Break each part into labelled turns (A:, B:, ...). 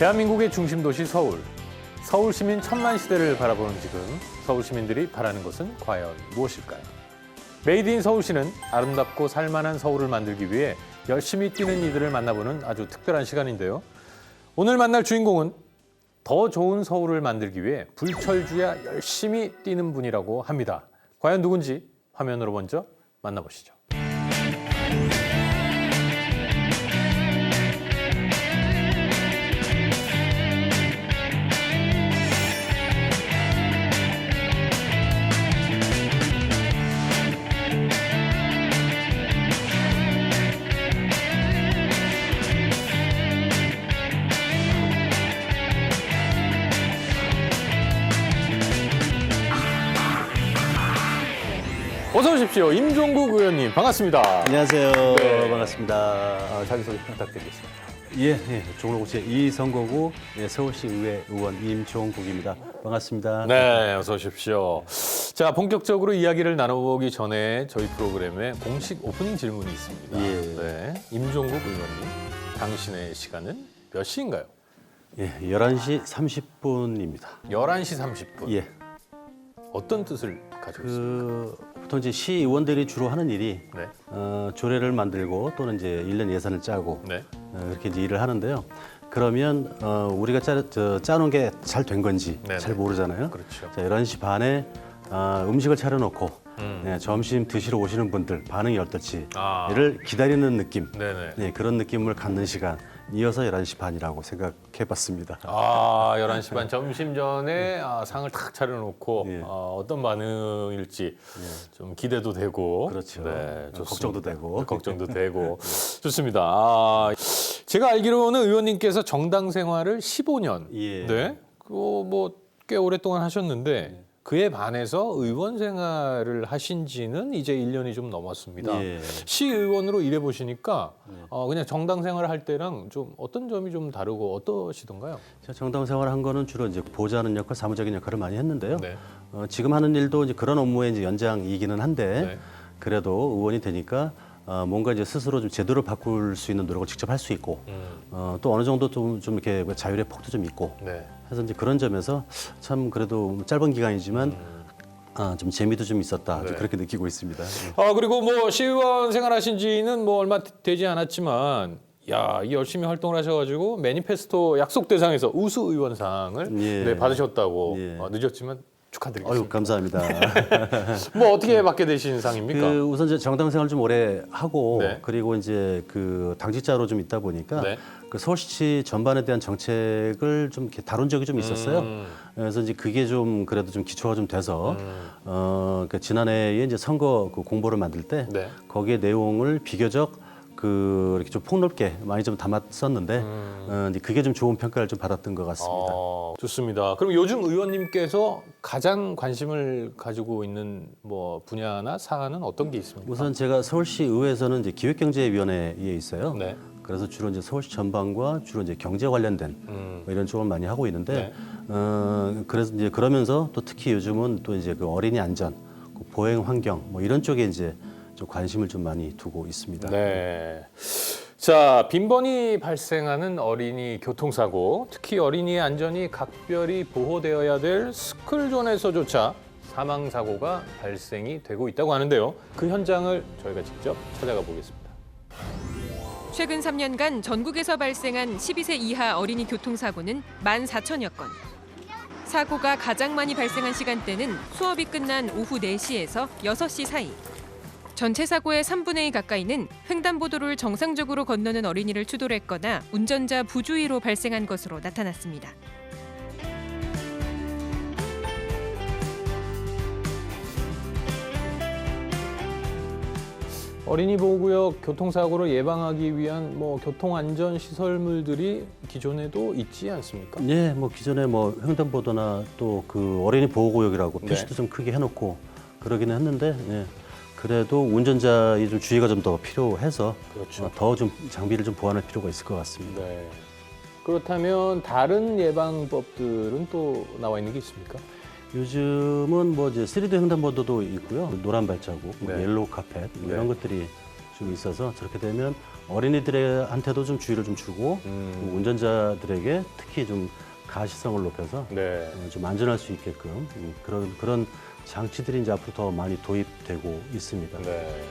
A: 대한민국의 중심 도시 서울. 서울 시민 천만 시대를 바라보는 지금 서울 시민들이 바라는 것은 과연 무엇일까요? 메이드 인 서울시는 아름답고 살만한 서울을 만들기 위해 열심히 뛰는 이들을 만나보는 아주 특별한 시간인데요. 오늘 만날 주인공은 더 좋은 서울을 만들기 위해 불철주야 열심히 뛰는 분이라고 합니다. 과연 누군지 화면으로 먼저 만나보시죠. 어서 오십시오. 임종국 의원님 반갑습니다.
B: 안녕하세요.
A: 네.
B: 반갑습니다.
A: 자기소개 부탁드리겠습니다.
B: 종로구치 이선거구 서울시 의회 의원 임종국입니다. 반갑습니다.
A: 네, 어서 오십시오. 자, 본격적으로 이야기를 나눠보기 전에 저희 프로그램에 공식 오프닝 질문이 있습니다.
B: 예.
A: 네, 임종국 의원님, 당신의 시간은 몇 시인가요?
B: 11시 30분입니다.
A: 11시 30분.
B: 예.
A: 어떤 뜻을 가지고 있습니까?
B: 보통 이제 시의원들이 주로 하는 일이
A: 네.
B: 조례를 만들고 또는 이제 1년 예산을 짜고
A: 네.
B: 그렇게 이제 일을 하는데요. 그러면 우리가 짜놓은 게 잘 된 건지
A: 네네.
B: 잘 모르잖아요.
A: 그렇죠.
B: 자, 11시 반에 음식을 차려놓고
A: 음.
B: 점심 드시러 오시는 분들 반응이 어떨지
A: 아.
B: 를 기다리는 느낌.
A: 네네.
B: 그런 느낌을 갖는 시간. 이어서 11시 반이라고 생각해봤습니다.
A: 11시 반 점심 전에 상을 탁 차려놓고
B: 예.
A: 어떤 반응일지 좀 기대도 되고.
B: 그렇죠.
A: 네, 좋습니다.
B: 걱정도 되고.
A: 걱정도 되고. 좋습니다. 제가 알기로는 의원님께서 정당 생활을 15년.
B: 예.
A: 네. 꽤 오랫동안 하셨는데 그에 반해서 의원 생활을 하신 지는 이제 1년이 좀 넘었습니다.
B: 예.
A: 시의원으로 일해 보시니까 그냥 정당 생활을 할 때랑 좀 어떤 점이 좀 다르고 어떠시던가요?
B: 제가 정당 생활한 거는 주로 이제 보좌하는 역할, 사무적인 역할을 많이 했는데요.
A: 네.
B: 지금 하는 일도 이제 그런 업무의 이제 연장이기는 한데
A: 네.
B: 그래도 의원이 되니까 뭔가 이제 스스로 좀 제도를 바꿀 수 있는 노력을 직접 할 수 있고 또 어느 정도 좀 이렇게 자율의 폭도 좀 있고
A: 네.
B: 해서 이제 그런 점에서 참 그래도 짧은 기간이지만 좀 재미도 좀 있었다.
A: 네.
B: 그렇게 느끼고 있습니다.
A: 그리고 시의원 생활하신 지는 얼마 되지 않았지만 열심히 활동을 하셔가지고 매니페스토 약속 대상에서 우수 의원상을
B: 예.
A: 받으셨다고
B: 예.
A: 늦었지만 축하드리겠습니다.
B: 아유, 감사합니다.
A: 어떻게 받게 되신 상입니까?
B: 우선 이제 정당 생활 좀 오래 하고
A: 네.
B: 그리고 이제 당직자로 좀 있다 보니까
A: 네.
B: 서울시 전반에 대한 정책을 좀 이렇게 다룬 적이 좀 있었어요. 그래서 이제 그게 좀 그래도 좀 기초가 좀 돼서 지난해에 이제 선거 공보를 만들 때
A: 네.
B: 거기에 내용을 비교적 이렇게 좀 폭넓게 많이 좀 담았었는데 이제 그게 좀 좋은 평가를 좀 받았던 것 같습니다.
A: 좋습니다. 그럼 요즘 의원님께서 가장 관심을 가지고 있는 분야나 사안은 어떤 게 있습니까?
B: 우선 제가 서울시 의회에서는 이제 기획경제위원회에 있어요.
A: 네.
B: 그래서 주로 이제 서울시 전반과 주로 이제 경제 관련된 이런 쪽을 많이 하고 있는데 그래서 이제 그러면서 또 특히 요즘은 또 이제 어린이 안전, 보행 환경 이런 쪽에 이제 좀 관심을 좀 많이 두고 있습니다.
A: 네. 자, 빈번히 발생하는 어린이 교통사고, 특히 어린이의 안전이 각별히 보호되어야 될 스쿨존에서조차 사망사고가 발생이 되고 있다고 하는데요. 그 현장을 저희가 직접 찾아가 보겠습니다.
C: 최근 3년간 전국에서 발생한 12세 이하 어린이 교통사고는 14,000여 건. 사고가 가장 많이 발생한 시간대는 수업이 끝난 오후 4시에서 6시 사이. 전체 사고의 3분의 2 가까이는 횡단보도를 정상적으로 건너는 어린이를 추돌했거나 운전자 부주의로 발생한 것으로 나타났습니다.
A: 어린이 보호구역 교통사고를 예방하기 위한 교통안전 시설물들이 기존에도 있지 않습니까?
B: 예, 기존에 횡단보도나 또 어린이 보호구역이라고
A: 네.
B: 표시도 좀 크게 해놓고 그러기는 했는데 그래도 운전자의 좀 주의가 좀 더 필요해서
A: 그렇죠.
B: 더 좀 장비를 좀 보완할 필요가 있을 것 같습니다.
A: 네. 그렇다면 다른 예방법들은 또 나와 있는 게 있습니까?
B: 요즘은 이제 3D 횡단보도도 있고요. 노란 발자국,
A: 네.
B: 옐로우 카펫
A: 네.
B: 이런 것들이 좀 있어서 저렇게 되면 어린이들한테도 좀 주의를 좀 주고 운전자들에게 특히 좀 가시성을 높여서
A: 네.
B: 좀 안전할 수 있게끔 그런 장치들이 이제 앞으로 더 많이 도입되고 있습니다.
A: 네.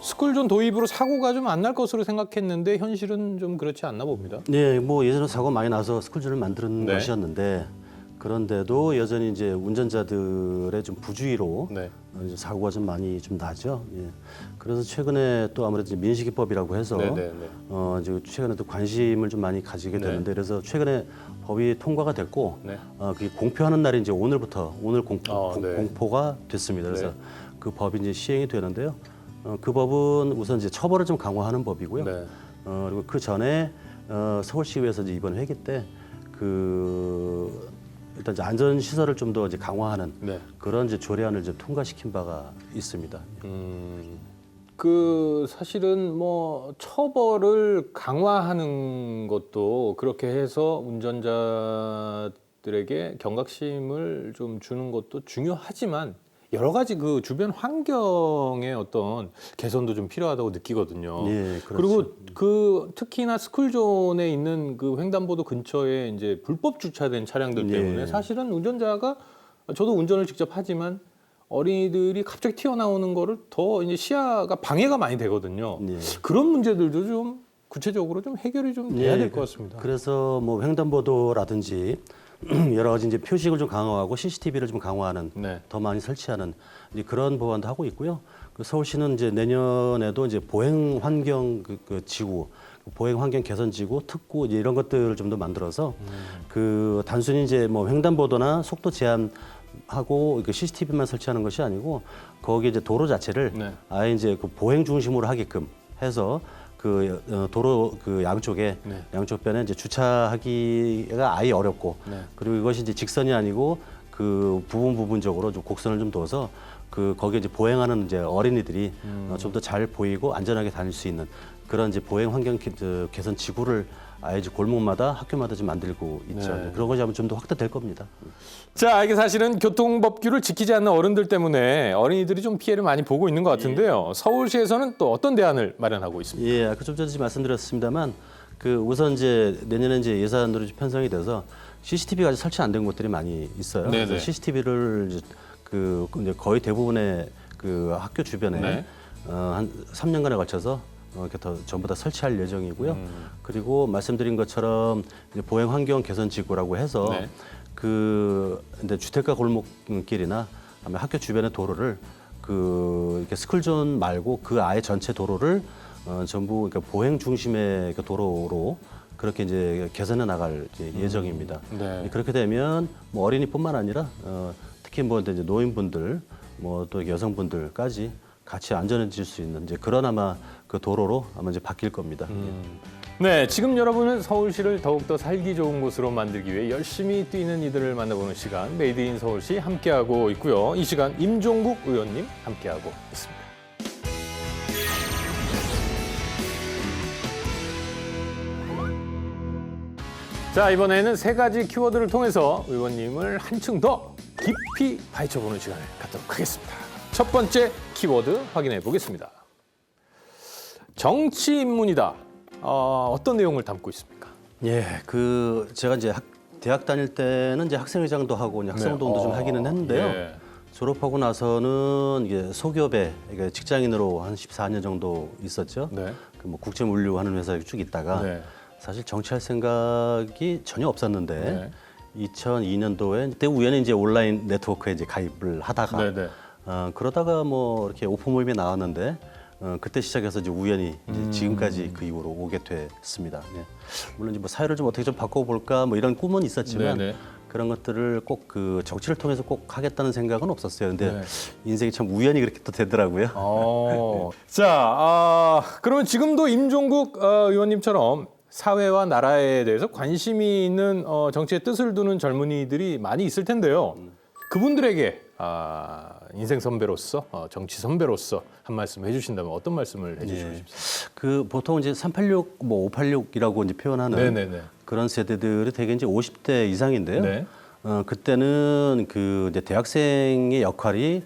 A: 스쿨존 도입으로 사고가 좀 안 날 것으로 생각했는데 현실은 좀 그렇지 않나 봅니다.
B: 네, 뭐 예전에 사고 많이 나서 스쿨존을 만드는
A: 네.
B: 것이었는데 그런데도 여전히 이제 운전자들의 좀 부주의로
A: 네.
B: 이제 사고가 좀 많이 좀 나죠. 예. 그래서 최근에 또 아무래도 이제 민식이법이라고 해서
A: 네.
B: 이제 최근에 또 관심을 좀 많이 가지게
A: 네.
B: 되는데 그래서 최근에 법이 통과가 됐고
A: 네.
B: 그게 공표하는 날이 이제 오늘
A: 네.
B: 공포가 됐습니다. 그래서
A: 네.
B: 그 법이 이제 시행이 되는데요. 그 법은 우선 이제 처벌을 좀 강화하는 법이고요.
A: 네.
B: 그리고 그 전에 서울시의회에서 이제 이번 회기 때 일단 이제 안전 시설을 좀 더 이제 강화하는
A: 네.
B: 그런 이제 조례안을 이제 통과시킨 바가 있습니다.
A: 그 사실은 뭐 처벌을 강화하는 것도 그렇게 해서 운전자들에게 경각심을 좀 주는 것도 중요하지만 여러 가지 그 주변 환경의 어떤 개선도 좀 필요하다고 느끼거든요.
B: 예, 그렇죠.
A: 그리고 그 특히나 스쿨존에 있는 그 횡단보도 근처에 이제 불법 주차된 차량들 때문에
B: 예.
A: 사실은 운전자가 저도 운전을 직접 하지만 어린이들이 갑자기 튀어나오는 거를 더 이제 시야가 방해가 많이 되거든요.
B: 예.
A: 그런 문제들도 좀 구체적으로 좀 해결이 좀 돼야 될 것 같습니다.
B: 그래서 뭐 횡단보도라든지 여러 가지 이제 표식을 좀 강화하고 CCTV를 좀 강화하는
A: 네.
B: 더 많이 설치하는 이제 그런 법안도 하고 있고요. 그 서울시는 이제 내년에도 이제 보행 환경 그 지구, 보행 환경 개선 지구 특구 이제 이런 것들을 좀 더 만들어서 그 단순히 이제 뭐 횡단보도나 속도 제한 하고 그 CCTV만 설치하는 것이 아니고 거기 이제 도로 자체를
A: 네.
B: 아예 이제 그 보행 중심으로 하게끔 해서 그 도로 그 양쪽에
A: 네.
B: 양쪽 변에 이제 주차하기가 아예 어렵고
A: 네.
B: 그리고 이것이 이제 직선이 아니고 그 부분적으로 좀 곡선을 좀 둬서 그 거기에 이제 보행하는 이제 어린이들이 좀 더 잘 보이고 안전하게 다닐 수 있는 그런 이제 보행 환경 개선 지구를 아예 이제 골목마다 학교마다 좀 만들고 있죠.
A: 네.
B: 그런 것이 아마 좀 더 확대될 겁니다.
A: 자, 이게 사실은 교통법규를 지키지 않는 어른들 때문에 어린이들이 좀 피해를 많이 보고 있는 것 같은데요. 서울시에서는 또 어떤 대안을 마련하고 있습니까?
B: 예, 아까 좀 전에 말씀드렸습니다만 그 우선 이제 내년에 이제 예산으로 편성이 돼서 CCTV가 아직 설치 안 된 곳들이 많이 있어요.
A: 네네.
B: 그래서 CCTV를 이제 거의 대부분의 그 학교 주변에
A: 네.
B: 한 3년간에 걸쳐서 이렇게 전부 다 설치할 예정이고요. 그리고 말씀드린 것처럼 이제 보행 환경 개선 지구라고 해서
A: 네.
B: 그 이제 주택가 골목길이나 아니면 학교 주변의 도로를 이렇게 스쿨존 말고 그 아예 전체 도로를 전부 그러니까 보행 중심의 그 도로로 그렇게 이제 개선해 나갈 예정입니다.
A: 네.
B: 그렇게 되면 뭐 어린이뿐만 아니라 특히 뭐 이제 노인분들 뭐 또 여성분들까지 같이 안전해질 수 있는 이제 그런 아마 그 도로로 아마 이제 바뀔 겁니다.
A: 네, 지금 여러분은 서울시를 더욱더 살기 좋은 곳으로 만들기 위해 열심히 뛰는 이들을 만나보는 시간 메이드 인 서울시 함께하고 있고요. 이 시간 임종국 의원님 함께하고 있습니다. 자, 이번에는 세 가지 키워드를 통해서 의원님을 한층 더 깊이 파헤쳐보는 시간을 갖도록 하겠습니다. 첫 번째 키워드 확인해 보겠습니다. 정치 입문이다. 어떤 내용을 담고 있습니까?
B: 예, 제가 이제 대학 다닐 때는 이제 학생회장도 하고 이제 학생운동도 좀 하기는 했는데요.
A: 예.
B: 졸업하고 나서는 이게 소기업에 그러니까 직장인으로 한 14년 정도 있었죠.
A: 네.
B: 그 뭐 국제물류 하는 회사에 쭉 있다가
A: 네.
B: 사실 정치할 생각이 전혀 없었는데
A: 네.
B: 2002년도에 그때 우연히 이제 온라인 네트워크에 이제 가입을 하다가
A: 네네.
B: 그러다가 뭐 이렇게 오픈 모임에 나왔는데 그때 시작해서 이제 우연히 이제 지금까지 그 이후로 오게 됐습니다. 예. 물론 이제 뭐 사회를 좀 어떻게 좀 바꿔볼까 뭐 이런 꿈은 있었지만
A: 네네.
B: 그런 것들을 꼭 그 정치를 통해서 꼭 하겠다는 생각은 없었어요. 근데
A: 네.
B: 인생이 참 우연히 그렇게 또 되더라고요.
A: 자, 그러면 지금도 임종국 의원님처럼 사회와 나라에 대해서 관심이 있는 정치의 뜻을 두는 젊은이들이 많이 있을 텐데요. 그분들에게 인생 선배로서 정치 선배로서 한 말씀 해주신다면 어떤 말씀을 해주시고 싶습니까?
B: 그 보통 이제 386, 뭐 586이라고 이제 표현하는
A: 네네네.
B: 그런 세대들이 되게 이제 50대 이상인데요.
A: 네.
B: 그때는 그 이제 대학생의 역할이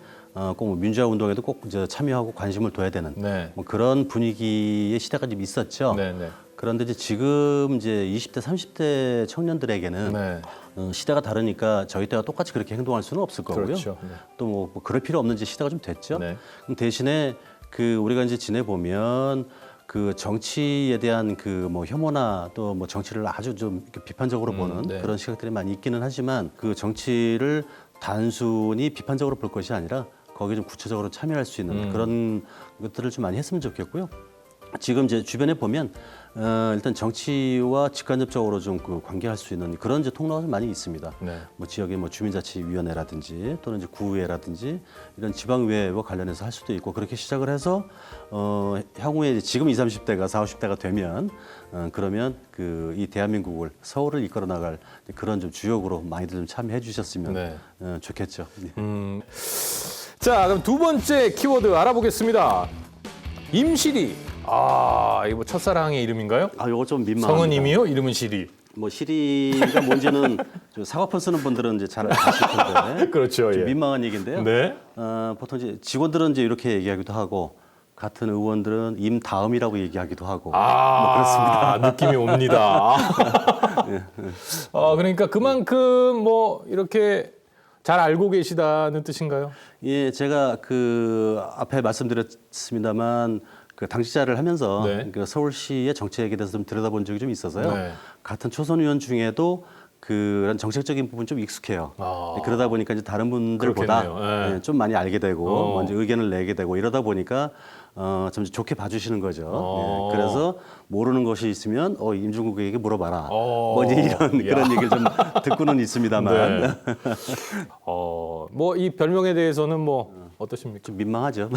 B: 꼭 뭐 민주화 운동에도 꼭 이제 참여하고 관심을 둬야 되는
A: 네.
B: 뭐 그런 분위기의 시대가 좀 있었죠.
A: 네, 네.
B: 그런데 이제 지금 이제 20대, 30대 청년들에게는
A: 네.
B: 시대가 다르니까 저희 때와 똑같이 그렇게 행동할 수는 없을 거고요.
A: 그렇죠. 네.
B: 또 뭐 그럴 필요 없는 이제 시대가 좀 됐죠.
A: 네.
B: 그럼 대신에 그 우리가 이제 지내보면 그 정치에 대한 그 뭐 혐오나 또 뭐 정치를 아주 좀 이렇게 비판적으로 보는
A: 네.
B: 그런 시각들이 많이 있기는 하지만 그 정치를 단순히 비판적으로 볼 것이 아니라 거기에 좀 구체적으로 참여할 수 있는 그런 것들을 좀 많이 했으면 좋겠고요. 지금 이제 주변에 보면 일단 정치와 직간접적으로 좀 그 관계할 수 있는 그런 이제 통로가 좀 많이 있습니다.
A: 네.
B: 뭐 지역의 뭐 주민자치위원회라든지 또는 이제 구의회라든지 이런 지방의회와 관련해서 할 수도 있고 그렇게 시작을 해서 향후에 이제 지금 20, 30대가 40, 50대가 되면 그러면 그 이 대한민국을 서울을 이끌어 나갈 그런 좀 주역으로 많이들 좀 참여해 주셨으면
A: 네.
B: 좋겠죠.
A: 자, 그럼 두 번째 키워드 알아보겠습니다. 임시리. 아, 이거 뭐 첫사랑의 이름인가요?
B: 아, 요거 좀 민망합니다.
A: 성은임이요? 이름은 시리.
B: 뭐 시리가 뭔지는 좀 사과폰 쓰는 분들은 이제 잘 아실 텐데
A: 그렇죠.
B: 좀
A: 예.
B: 민망한 얘기인데요.
A: 네.
B: 보통 이제 직원들은 이제 이렇게 얘기하기도 하고 같은 의원들은 임 다음이라고 얘기하기도 하고
A: 아, 느낌이 옵니다. 그러니까 그만큼 뭐 이렇게 잘 알고 계시다는 뜻인가요?
B: 예, 제가 그 앞에 말씀드렸습니다만 그 당직자를 하면서
A: 네.
B: 그 서울시의 정책에 대해서 좀 들여다본 적이 좀 있어서요.
A: 네.
B: 같은 초선 의원 중에도 그런 정책적인 부분 좀 익숙해요.
A: 아.
B: 그러다 보니까 이제 다른 분들보다
A: 그렇겠네요. 예.
B: 좀 많이 알게 되고 먼저
A: 어.
B: 의견을 내게 되고 이러다 보니까 좀 좋게 봐주시는 거죠.
A: 어.
B: 예, 그래서 모르는 것이 있으면 임종국에게 물어봐라.
A: 어.
B: 뭐 이제 이런
A: 야.
B: 그런 얘기를 좀 듣고는 있습니다만
A: 네. 뭐 이 별명에 대해서는 뭐 어떠십니까?
B: 좀 민망하죠.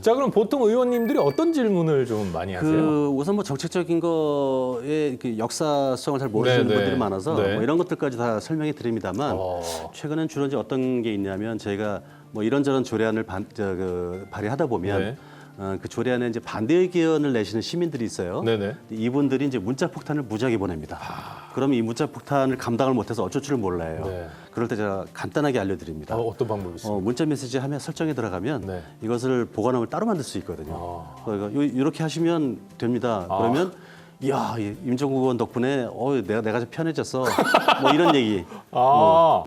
A: 자, 그럼 보통 의원님들이 어떤 질문을 좀 많이 하세요?
B: 그 우선 뭐 정책적인 거에 그 역사성을 잘 모르시는
A: 네, 네.
B: 분들이 많아서
A: 네.
B: 뭐 이런 것들까지 다 설명해 드립니다만 최근엔 주로 이제 어떤 게 있냐면 저희가 뭐 이런저런 조례안을 발의하다 보면
A: 네.
B: 그 조례안에 이제 반대 의견을 내시는 시민들이 있어요.
A: 네네.
B: 이분들이 이제 문자 폭탄을 무지하게 보냅니다. 그러면 이 문자 폭탄을 감당을 못해서 어쩔 줄을 몰라요.
A: 네.
B: 그럴 때 제가 간단하게 알려드립니다.
A: 어떤 방법이 있어요?
B: 문자 메시지 하면 설정에 들어가면
A: 네.
B: 이것을 보관함을 따로 만들 수 있거든요. 그러니까 이렇게 하시면 됩니다. 그러면 이야 임종국 의원 덕분에 내가 좀 편해졌어. 뭐 이런 얘기.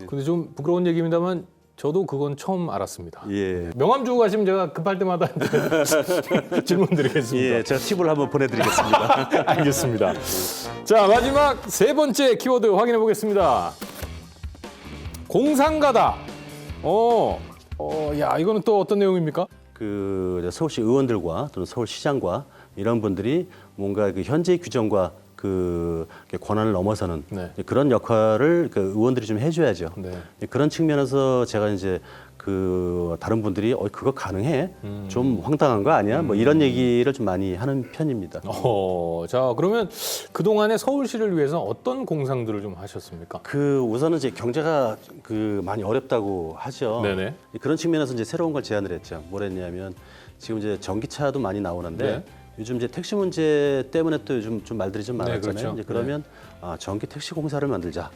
A: 근데 좀 부끄러운 얘기입니다만 저도 그건 처음 알았습니다.
B: 예.
A: 명함 주고 가시면 제가 급할 때마다 질문 드리겠습니다.
B: 예, 제가 팁을 한번 보내드리겠습니다.
A: 알겠습니다. 자, 마지막 세 번째 키워드 확인해 보겠습니다. 공상가다. 야, 이거는 또 어떤 내용입니까?
B: 그 서울시 의원들과 또는 서울시장과 이런 분들이 뭔가 그 현재 규정과 그 권한을 넘어서는
A: 네.
B: 그런 역할을 그 의원들이 좀 해줘야죠.
A: 네.
B: 그런 측면에서 제가 이제 그 다른 분들이 그거 가능해? 좀 황당한 거 아니야? 뭐 이런 얘기를 좀 많이 하는 편입니다.
A: 자, 그러면 그동안에 서울시를 위해서 어떤 공상들을 좀 하셨습니까?
B: 그 우선은 이제 경제가 그 많이 어렵다고 하죠.
A: 네네.
B: 그런 측면에서 이제 새로운 걸 제안을 했죠. 뭐랬냐면 지금 이제 전기차도 많이 나오는데
A: 네.
B: 요즘 이제 택시 문제 때문에 또 요즘 좀 말들이 좀 많았잖아요.
A: 그렇죠.
B: 이제 그러면 전기 택시 공사를 만들자.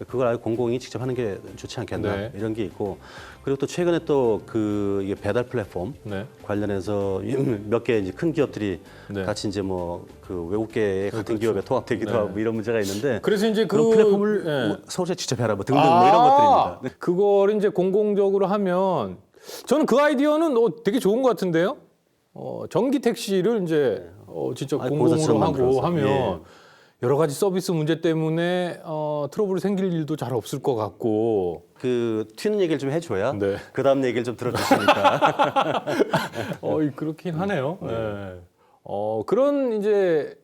B: 그걸 아예 공공이 직접 하는 게 좋지 않겠나
A: 네.
B: 이런 게 있고 그리고 또 최근에 또 그 이게 배달 플랫폼
A: 네.
B: 관련해서 몇 개 이제 큰 기업들이
A: 네.
B: 같이 이제 뭐 그 외국계 같은
A: 그렇죠.
B: 기업에 통합되기도
A: 네.
B: 하고 뭐 이런 문제가 있는데
A: 그래서 이제
B: 그런 플랫폼을
A: 네.
B: 뭐 서울시에 직접 해라 뭐 등등 뭐 이런 것들입니다. 네.
A: 그걸 이제 공공적으로 하면 저는 그 아이디어는 되게 좋은 것 같은데요. 전기 택시를 이제 진짜 공공으로
B: 공사처럼
A: 하고
B: 만들어서.
A: 하면
B: 예.
A: 여러 가지 서비스 문제 때문에 트러블이 생길 일도 잘 없을 것 같고.
B: 그 튀는 얘기를 좀 해줘야
A: 네.
B: 그 다음 얘기를 좀 들어주시니까
A: 그렇긴 하네요. 네. 그런 이제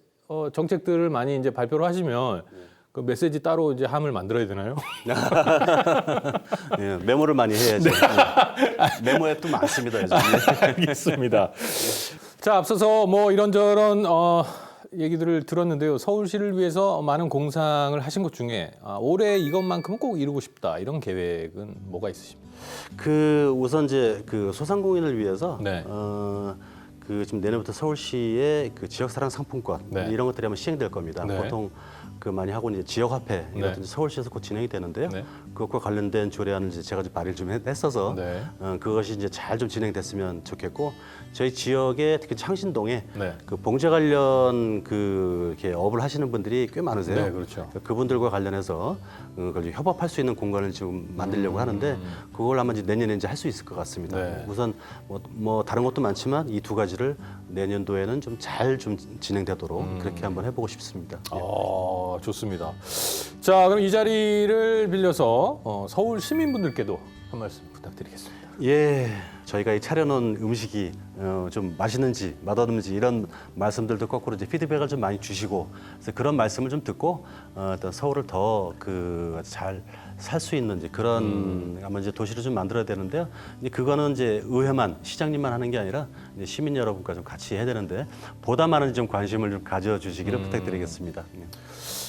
A: 정책들을 많이 이제 발표를 하시면 그 메시지 따로 이제 함을 만들어야 되나요?
B: 예, 메모를 많이 해야죠. 메모 앱도 많습니다 요즘.
A: 알겠습니다. 자, 앞서서 뭐 이런저런 얘기들을 들었는데요. 서울시를 위해서 많은 공상을 하신 것 중에 올해 이것만큼은 꼭 이루고 싶다 이런 계획은 뭐가 있으십니까?
B: 그 우선 이제 그 소상공인을 위해서
A: 네.
B: 그 지금 내년부터 서울시의 그 지역사랑 상품권
A: 네.
B: 이런 것들이 아마 시행될 겁니다.
A: 네.
B: 보통 그 많이 하고 있는 이제 지역화폐
A: 네.
B: 이것도 이제 서울시에서 곧 진행이 되는데요.
A: 네.
B: 그것과 관련된 조례안을 이제 제가 좀 발의를 좀 했어서
A: 네.
B: 그것이 이제 잘 좀 진행됐으면 좋겠고 저희 지역에 특히 창신동에
A: 네.
B: 그 봉제 관련 그 이렇게 업을 하시는 분들이 꽤 많으세요.
A: 네, 그렇죠.
B: 그분들과 관련해서 그걸 협업할 수 있는 공간을 지금 만들려고 하는데 그걸 아마 이제 내년에 이제 할 수 있을 것 같습니다.
A: 네.
B: 우선 뭐 다른 것도 많지만 이 두 가지를 내년도에는 좀 잘 좀 진행되도록 그렇게 한번 해보고 싶습니다.
A: 좋습니다. 자, 그럼 이 자리를 빌려서 서울 시민분들께도 한 말씀 부탁드리겠습니다.
B: 예, 저희가 이 차려놓은 음식이 좀 맛있는지 맛없는지 이런 말씀들도 거꾸로 이제 피드백을 좀 많이 주시고 그래서 그런 말씀을 좀 듣고 어떤 서울을 더 그 잘 살 수 있는 이제 그런 아마 이제 도시를 좀 만들어야 되는데요. 이제 그거는 이제 의회만 시장님만 하는 게 아니라 이제 시민 여러분과 좀 같이 해야 되는데 보다 많은 좀 관심을 좀 가져주시기를 부탁드리겠습니다.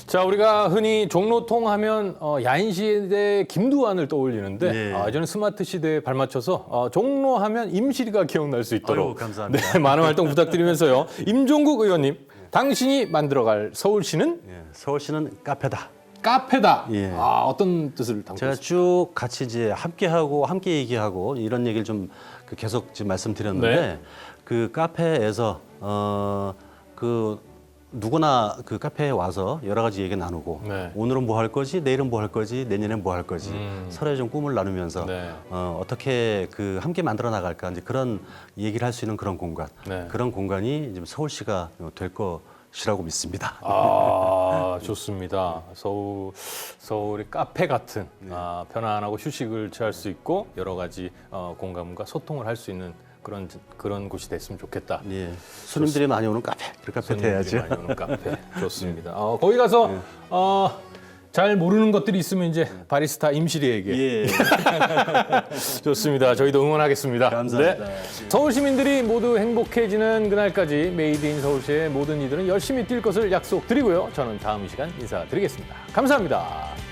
A: 자, 우리가 흔히 종로통 하면 야인 시대 김두한을 떠올리는데
B: 네.
A: 이제는 스마트 시대에 발맞춰서 종로 하면 임실이가 기억날 수 있도록
B: 아유, 감사합니다.
A: 네, 많은 활동 부탁드리면서요. 임종국 의원님, 당신이 만들어갈 서울시는
B: 예, 서울시는 카페다.
A: 카페다.
B: 예.
A: 어떤 뜻을 담고
B: 제가
A: 있습니까?
B: 쭉 같이 이제 함께 얘기하고 이런 얘기를 좀 계속 지금 말씀드렸는데
A: 네.
B: 그 카페에서 그 누구나 그 카페에 와서 여러 가지 얘기 나누고
A: 네.
B: 오늘은 뭐 할 거지, 내일은 뭐 할 거지, 내년엔 뭐 할 거지 서로의 좀 꿈을 나누면서
A: 네.
B: 어떻게 그 함께 만들어 나갈까 이제 그런 얘기를 할 수 있는 그런 공간,
A: 네.
B: 그런 공간이 이제 서울시가 될 것이라고 믿습니다.
A: 좋습니다. 서울이 카페 같은 편안하고 휴식을 취할 수 있고 여러 가지 공감과 소통을 할 수 있는 그런 곳이 됐으면 좋겠다.
B: 예, 손님들이 많이 오는 카페, 그 카페 돼야죠.
A: 손님들이 많이 오는 카페. 좋습니다. 거기 가서 잘 모르는 것들이 있으면 이제 바리스타 임실이에게
B: 예.
A: 좋습니다. 저희도 응원하겠습니다.
B: 감사합니다.
A: 네. 서울 시민들이 모두 행복해지는 그날까지 메이드 인 서울시의 모든 이들은 열심히 뛸 것을 약속드리고요. 저는 다음 이 시간 인사드리겠습니다. 감사합니다.